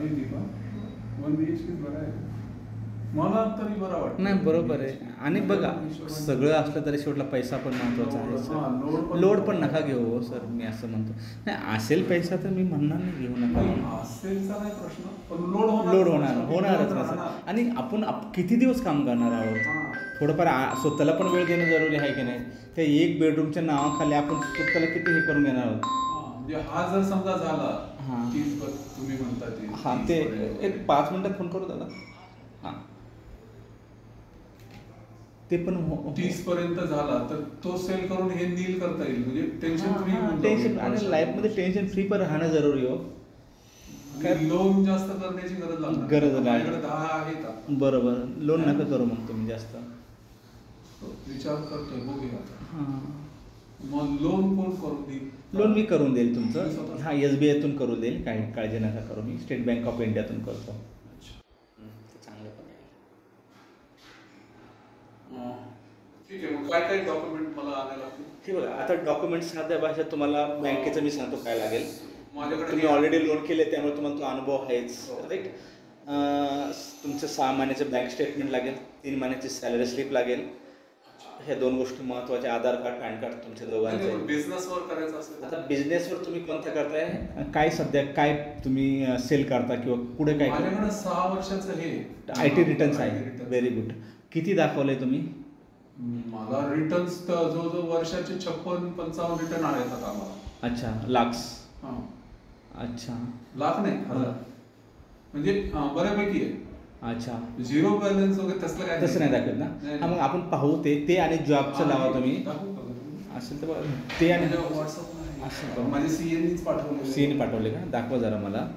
माहिती का 1 BHK बरं आहे मला तरी बरं वाटतं. नाही बरोबर आहे. आणि बघा सगळं असलं तरी शेवटला पैसा पण महत्त्वाचा आहे सर. लोड पण नका घेऊ हो सर, मी असं म्हणतो. नाही असेल पैसा तर मी म्हणणार नाही घेऊ नका. असेलचा नाही प्रश्न, पण लोड होणारच ना सर. आणि आपण किती दिवस काम करणार आहोत. थोडंफार स्वतःला पण वेळ देणं जरुरी आहे की नाही. त्या एक बेडरूमच्या नावाखाली आपण स्वतःला किती हे करून घेणार आहोत. म्हणजे हा जर समजा झाला तुम्ही म्हणता हां ते एक 5 मिनिटात फोन करू दादा. हां ते पण 30 पर्यंत झाला तर तो सेल करून हे नील करता येईल. म्हणजे टेन्शन फ्री. टेन्शन आणि लाईफमध्ये टेन्शन फ्री पण राहणं जरुरी हो. लोन जास्त करण्याची गरज नाही. 10 आहे का बरोबर. लोन नका करू मग तुम्ही जास्त. विचार करतोय बघूया. मग लोन कोण करून देईल? लोन मी करून देईल तुमचं. हा SBIतून करून देईल, काही काळजी नका करू. मी स्टेट बँक ऑफ इंडियातून करतो. चांगलं पण ठीक आहे. मग काय काय डॉक्युमेंट मला आणायला लागतील? हे बघा आता डॉक्युमेंट साध्या भाषेत तुम्हाला बँकेचं मी सांगतो काय लागेल. माझ्याकडे तुम्ही ऑलरेडी लोन केले त्यामुळे तुम्हाला तो अनुभव आहेच राईट. तुमचं 6 महिन्याचं बँक स्टेटमेंट लागेल, 3 महिन्याची सॅलरी स्लिप लागेल. ह्या 2 गोष्टी महत्त्वाच्या. आधार कार्ड, पॅन कार्ड तुमच्या दोघांचं. बिझनेसवर करायचं असेल आता बिझनेसवर तुम्ही कोणता करताय, काय सध्या काय तुम्ही सेल करता किंवा पुढे काय? माझ्याकडे 6 वर्षाचं हे IT रिटर्न्स आहे. Very good. किती दाखवले तुम्ही? मला रिटर्न्स तर जवळजवळ वर्षाचे 56-55 रिटर्न आहेत आता आम्हाला. अच्छा लाख्स. अच्छा लाख नाही म्हणजे बऱ्यापैकी आहे. अच्छा झिरो बॅलन्स वगैरे तसं नाही दाखवत ना. हा मग आपण पाहू ते आणि जॉबचं लावा तुम्ही असेल तर ते. आणि व्हॉट्सअप असं माझे CNनीच पाठवले. CN पाठवले का? दाखवा जरा मला.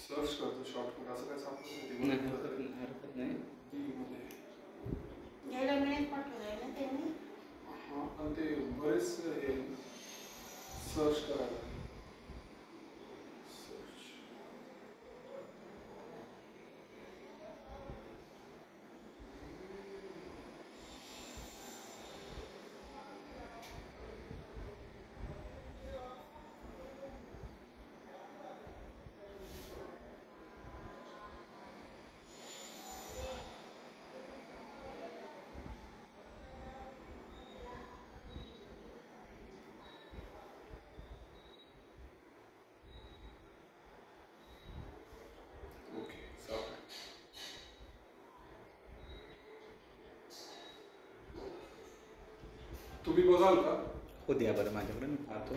सर्च करतो शॉर्टकट असं काय सापडत हरकत नाही. पण ते बरेच हे सर्च करायला. तुम्ही बघाल का? हो द्या बरं माझ्याकडे मी पाहतो.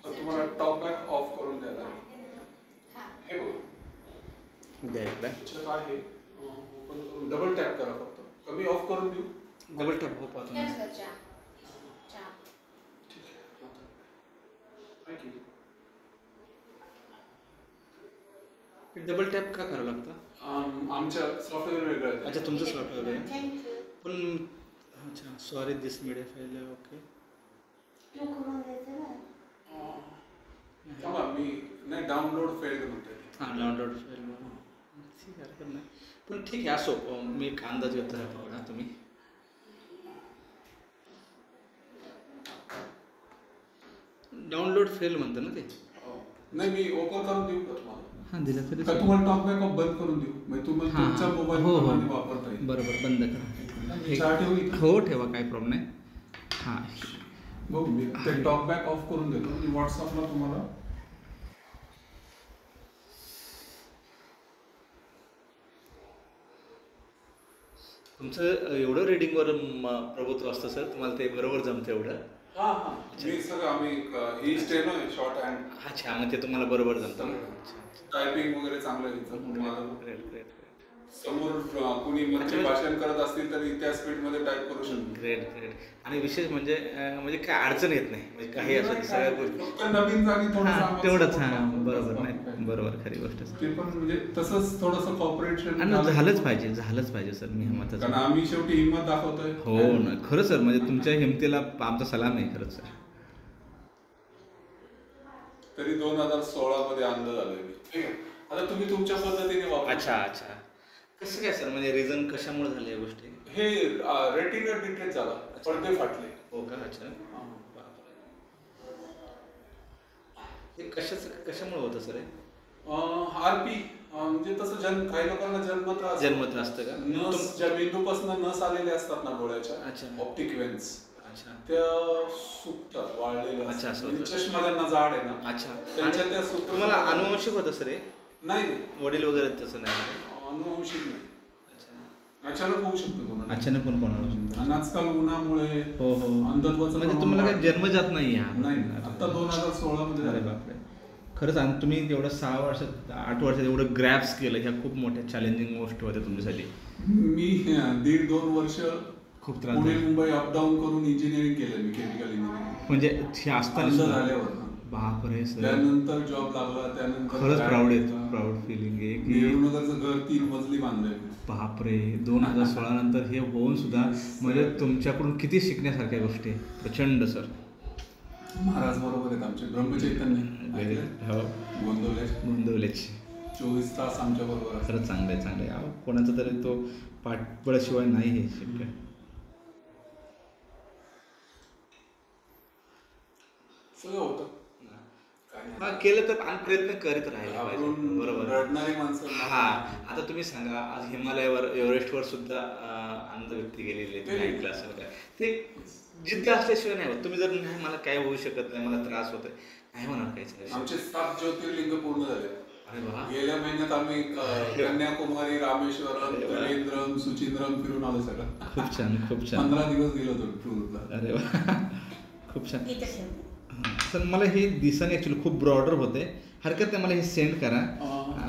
तुम्हाला टॉप बॅक ऑफ करून द्यायला हे द्या एकदा. आहे ओपन करून डबल टॅप करा फक्त. कमी ऑफ करून देऊ. डबल टॅप हो पाहतो. डबल टॅप का करावं लागतं? आमच्या सॉफ्टवेअर वेगळं आहे. अच्छा, तुमचं सॉफ्टवेअर आहे. पण अच्छा, सॉरी दिस मीडिया फाईल आहे. ओके. थांबा, मी नाही डाउनलोड फेल्ड म्हणते. हां, डाउनलोड फाईल. ठीक आहे, हरकत नाही. पण ठीक आहे, असो. मी एक अंदाज घेतो बघा तुम्ही. डाउनलोड फेल म्हणतं ना ते. नाही, मी ओपन करून देऊ का तुम्हाला? हां, दिलं तरी का तुम्हाला टॉकबॅक ऑफ बंद करून देऊ? म्हणजे तुम्हाला हां, तुमच्या हां. मोबाईल हो, हो. प्रमाणे वापरता येईल. बरोबर, बंद करा. मी चहा ठेवू इथं? हो, ठेवा, काही प्रॉब्लेम नाही. हां, बघू, मी ते टॉकबॅक ऑफ करून देतो. मी व्हॉट्सअपला तुम्हाला तुमचं एवढं रिडिंगवर प्रभुत्व असतं सर, तुम्हाला ते बरोबर जमतं एवढं. हां हां, मी सगळं आम्ही ही स्टेनो आहे शॉर्ट हँड. अच्छा, मग ते तुम्हाला बरोबर जमतं. टायपिंग वगैरे चांगलं आहे. ग्रेट ग्रेट समोर कुणी मंत्री भाषण करत असतील तर त्या स्पीड मध्ये टाईप करू शकतो. Great great. आणि विशेष म्हणजे म्हणजे काय अडचण येत नाही, म्हणजे काही असं सगळ्या गोष्टी. फक्त नवीन जागी हां, तेवढंच. हां, बरोबर. नाही, बरोबर, खरी गोष्ट. ते पण म्हणजे तसंच थोडंसं कॉपरेशन आणि झालंच पाहिजे सर, मी मत. कारण आम्ही शेवटी हिंमत दाखवतोय. हो ना, खरं सर, म्हणजे तुमच्या हिमतीला आमचा सलाम आहे खरंच सर. तरी 2016 मध्ये अंदाज आलोय मी. ठीक आहे, आता तुम्ही तुमच्या पद्धतीने वापरा. अच्छा अच्छा. कसं काय सर, म्हणजे रिझन कशामुळे झाले या गोष्टी? हे रेटिना डिटेक्ट झाला, पडदे फाटले. हो का? अच्छा. हे कशामुळे होतं सर? आरपी म्हणजे तसं काही लोकांना जन्मत असतं का? नस ज्या मेंदूपासून नस आलेले असतात ना डोळ्याच्या, अच्छा. ऑप्टिक वेन्स, अच्छा. त्या सुकतात, वाळलेल्या. अच्छा, असं म्हणजे चष्मा ज्यांना जाड आहे ना, अच्छा. त्यांच्या त्या सुकतात. तुम्हाला अनुवंशिक होतं सर हे? नाही, वडील वगैरे तसं नाही? अनुवंशिक नाही. अचानक होऊ शकतो कोणाला. अचानक पण कोणाला? आणि आजकाल उन्हामुळे हो हो, अंधत्वाचं म्हणजे तुम्हाला काही जन्मजात नाही हा? नाही, आता 2016 मध्ये. अरे बापरे. खरंच. आणि तुम्ही एवढं 6 वर्षात 8 वर्षात एवढं ग्रॅप्स केलं, ह्या खूप मोठ्या चॅलेंजिंग गोष्ट होत्या तुमच्यासाठी. मी 1.5-2 वर्ष खूप त्रास पुणे झाला. मुंबई अपडाऊन करून इंजिनिअरिंग केलं मी, केमिकल इंजिनिअरिंग. म्हणजे हे असताना झाल्यावर बापरे सर, त्यानंतर जॉब लागला. त्यानंतर खरंच प्राऊड फिलिंग आहे की नेहरूनगरचं घर 3 मजली बांधलंय. बापरे. 2016 नंतर हे होऊन सुद्धा म्हणजे तुमच्याकडून किती शिकण्यासारख्या गोष्टी आहे. प्रचंड सर. महाराज बरोबर आहेत आमचे, ब्रह्मचैतन्य हो, गोंदवलेची 24 तास आमच्या बरोबर. खरंच चांगलं आहे. कोणाचा तरी तो पाठबळाशिवाय नाही हे शक्य. सगळं होतं. हा, केलं तर आणि प्रयत्न करीत राहायला पाहिजे. बरोबर. रडणारी माणसं. हा, आता तुम्ही सांगा, आज हिमालयावर एव्हरेस्टवर सुद्धा अंध व्यक्ती गेलेले आहेत. असेल काय ते जिद्द असल्याशिवाय नाही होत. तुम्ही जर नाही मला काय होऊ शकत नाही, मला त्रास होतोय, नाही होणार काहीच. आमचे 7 ज्योतिर्लिंग पूर्ण झाले. अरे वा. गेल्या महिन्यात आम्ही कन्याकुमारी, रामेश्वरम, त्रिवेंद्रम, सुचिंद्रम फिरून आलो सगळं. खूप छान, खूप छान. 15 दिवस गेलो होतो टूरला. अरे वा, खूप छान. सर, मला हे दिसाने ऍक्च्युली खूप ब्रॉडर होते. हरकत नाही, मला हे सेंड करा.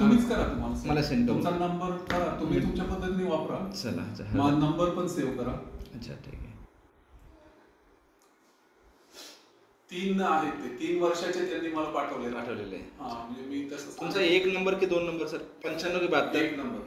तुम्हीच करा. मला सेंड करा. तुमचा नंबर करा, तुम्ही तुमच्या पद्धतीने वापरा. चला, माझा नंबर पण सेव्ह करा. अच्छा, ठीक आहे. 3 आहेत ते, 3 वर्षाचे त्यांनी मला पाठवलेले. पाठवलेले. म्हणजे मी तसं. तुमचा 1 नंबर की 2 नंबर सर? 95 की 72? 1 नंबर.